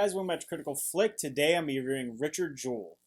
guys, welcome back to Critical Flick. Today I'm reviewing Richard Jewell.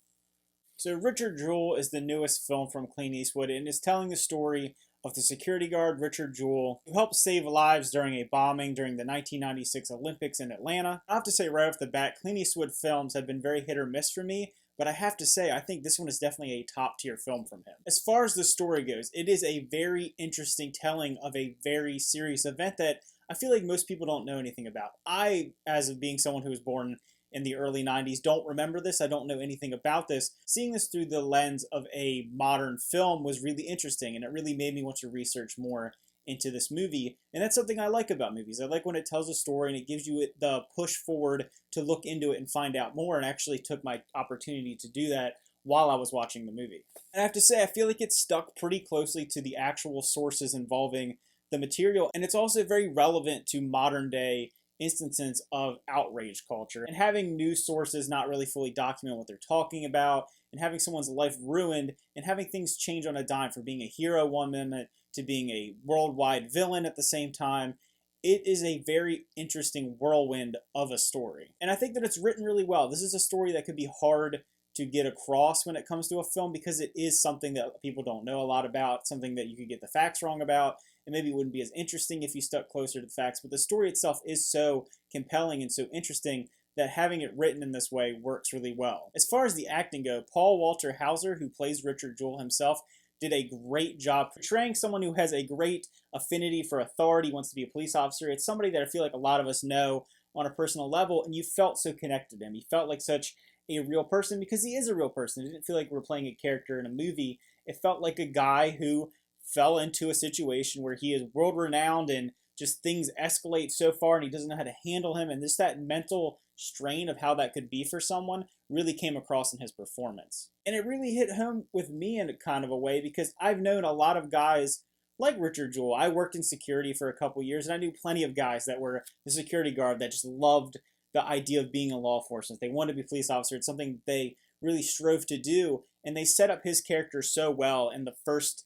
So Richard Jewell is the newest film from Clint Eastwood and is telling the story of the security guard Richard Jewell, who helped save lives during a bombing during the 1996 Olympics in Atlanta. I have to say right off the bat, Clint Eastwood films have been very hit or miss for me, but I have to say I think this one is definitely a top tier film from him. As far as the story goes, it is a very interesting telling of a very serious event that I feel like most people don't know anything about. I, as of being someone who was born in the early 90s, don't remember this. I don't know anything about this. Seeing this through the lens of a modern film was really interesting, and it really made me want to research more into this movie. And that's something I like about movies. I like when it tells a story and it gives you the push forward to look into it and find out more, and actually took my opportunity to do that while I was watching the movie. And I have to say, I feel like it stuck pretty closely to the actual sources involving the material, and it's also very relevant to modern day instances of outrage culture, and having news sources not really fully document what they're talking about, and having someone's life ruined, and having things change on a dime from being a hero one minute to being a worldwide villain at the same time. It is a very interesting whirlwind of a story, and I think that it's written really well. This is a story that could be hard to get across when it comes to a film, because it is something that people don't know a lot about, something that you could get the facts wrong about, and maybe it wouldn't be as interesting if you stuck closer to the facts. But the story itself is so compelling and so interesting that having it written in this way works really well. As far as the acting go, Paul Walter Hauser, who plays Richard Jewell himself, did a great job portraying someone who has a great affinity for authority, wants to be a police officer. It's somebody that I feel like a lot of us know on a personal level, and you felt so connected to him. You felt like such a real person, because he is a real person. It didn't feel like we're playing a character in a movie. It felt like a guy who fell into a situation where he is world renowned and just things escalate so far and he doesn't know how to handle him, and just that mental strain of how that could be for someone really came across in his performance. And it really hit home with me in a kind of a way, because I've known a lot of guys like Richard Jewell. I worked in security for a couple years, and I knew plenty of guys that were the security guard that just loved the idea of being in law enforcement. They wanted to be police officer. It's something they really strove to do, and they set up his character so well in the first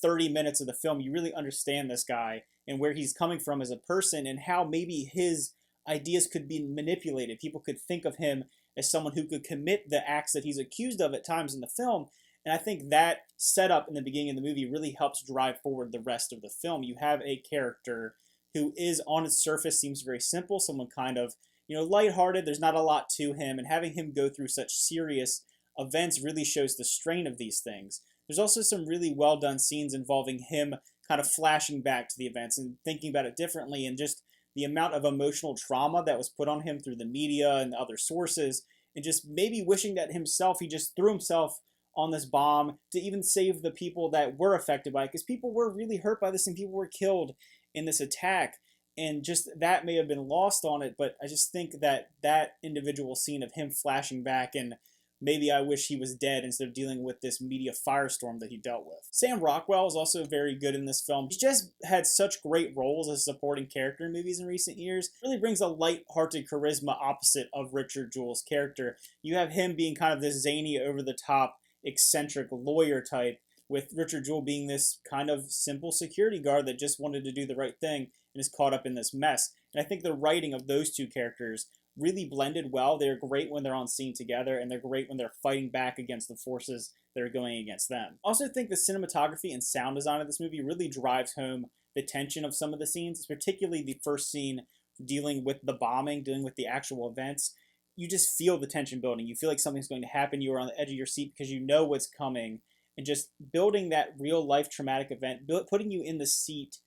30 minutes of the film. You really understand this guy and where he's coming from as a person, and how maybe his ideas could be manipulated. People could think of him as someone who could commit the acts that he's accused of at times in the film. And I think that setup in the beginning of the movie really helps drive forward the rest of the film. You have a character who is, on its surface, seems very simple, someone kind of lighthearted. There's not a lot to him, and having him go through such serious events really shows the strain of these things. There's also some really well done scenes involving him kind of flashing back to the events and thinking about it differently, and just the amount of emotional trauma that was put on him through the media and other sources, and just maybe wishing that he just threw himself on this bomb to even save the people that were affected by it, because people were really hurt by this and people were killed in this attack. And just that may have been lost on it, but I just think that that individual scene of him flashing back, and maybe I wish he was dead instead of dealing with this media firestorm that he dealt with. Sam Rockwell is also very good in this film. He's just had such great roles as a supporting character in movies in recent years. It really brings a light-hearted charisma opposite of Richard Jewell's character. You have him being kind of this zany, over-the-top, eccentric lawyer type, with Richard Jewell being this kind of simple security guard that just wanted to do the right thing and is caught up in this mess. And I think the writing of those two characters really blended well. They're great when they're on scene together, and they're great when they're fighting back against the forces that are going against them. I also think the cinematography and sound design of this movie really drives home the tension of some of the scenes, particularly the first scene dealing with the bombing, dealing with the actual events. You just feel the tension building. You feel like something's going to happen. You are on the edge of your seat because you know what's coming, and just building that real life traumatic event, putting you in the seat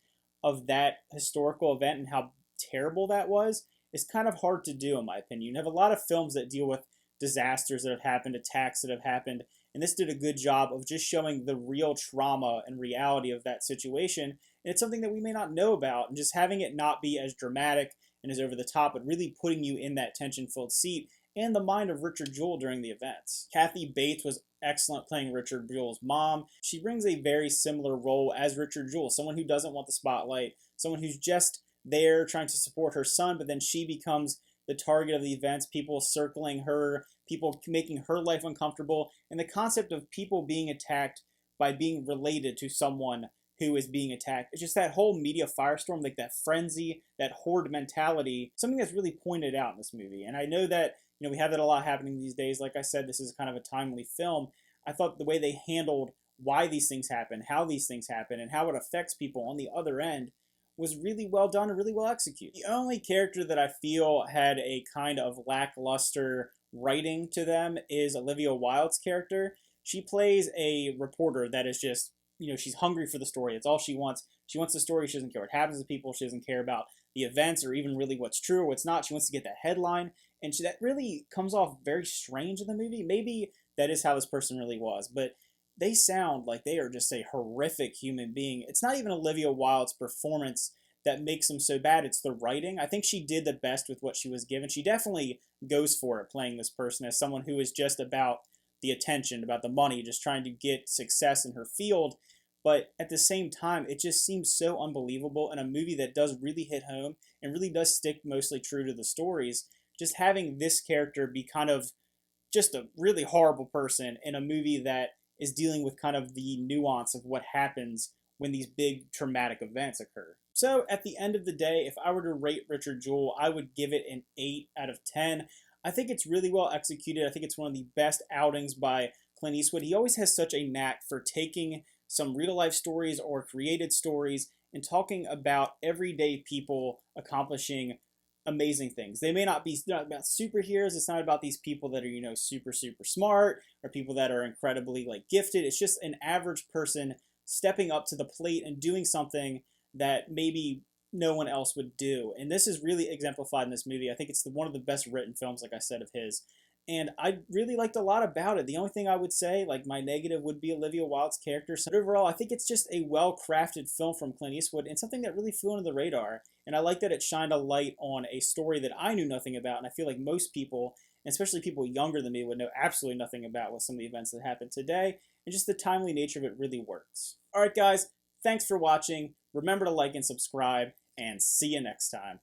of that historical event and how terrible that was, is kind of hard to do, in my opinion. You have a lot of films that deal with disasters that have happened, attacks that have happened, and this did a good job of just showing the real trauma and reality of that situation. And it's something that we may not know about, and just having it not be as dramatic and as over the top, but really putting you in that tension-filled seat and the mind of Richard Jewell during the events. Kathy Bates was excellent playing Richard Jewell's mom. She brings a very similar role as Richard Jewell, someone who doesn't want the spotlight, someone who's just there trying to support her son, but then she becomes the target of the events, people circling her, people making her life uncomfortable, and the concept of people being attacked by being related to someone who is being attacked. It's just that whole media firestorm, like that frenzy, that horde mentality, something that's really pointed out in this movie. And I know that, we have that a lot happening these days. Like I said, this is kind of a timely film. I thought the way they handled why these things happen, how these things happen, and how it affects people on the other end was really well done and really well executed. The only character that I feel had a kind of lackluster writing to them is Olivia Wilde's character. She plays a reporter that is just, she's hungry for the story. It's all she wants. She wants the story. She doesn't care what happens to people. She doesn't care about the events or even really what's true or what's not. She wants to get that headline. And that really comes off very strange in the movie. Maybe that is how this person really was. But they sound like they are just a horrific human being. It's not even Olivia Wilde's performance that makes them so bad. It's the writing. I think she did the best with what she was given. She definitely goes for it playing this person as someone who is just about the attention, about the money, just trying to get success in her field. But at the same time, it just seems so unbelievable in a movie that does really hit home and really does stick mostly true to the stories. Just having this character be kind of just a really horrible person in a movie that is dealing with kind of the nuance of what happens when these big traumatic events occur. So at the end of the day, if I were to rate Richard Jewell, I would give it an 8 out of 10. I think it's really well executed. I think it's one of the best outings by Clint Eastwood. He always has such a knack for taking some real life stories or created stories and talking about everyday people accomplishing amazing things. They may not be about superheroes. It's not about these people that are, super, super smart or people that are incredibly gifted. It's just an average person stepping up to the plate and doing something that maybe no one else would do. And this is really exemplified in this movie. I think it's one of the best written films, like I said, of his. And I really liked a lot about it. The only thing I would say, my negative, would be Olivia Wilde's character. So overall, I think it's just a well-crafted film from Clint Eastwood and something that really flew under the radar. And I like that it shined a light on a story that I knew nothing about. And I feel like most people, especially people younger than me, would know absolutely nothing about with some of the events that happened today. And just the timely nature of it really works. All right, guys, thanks for watching. Remember to like and subscribe, and see you next time.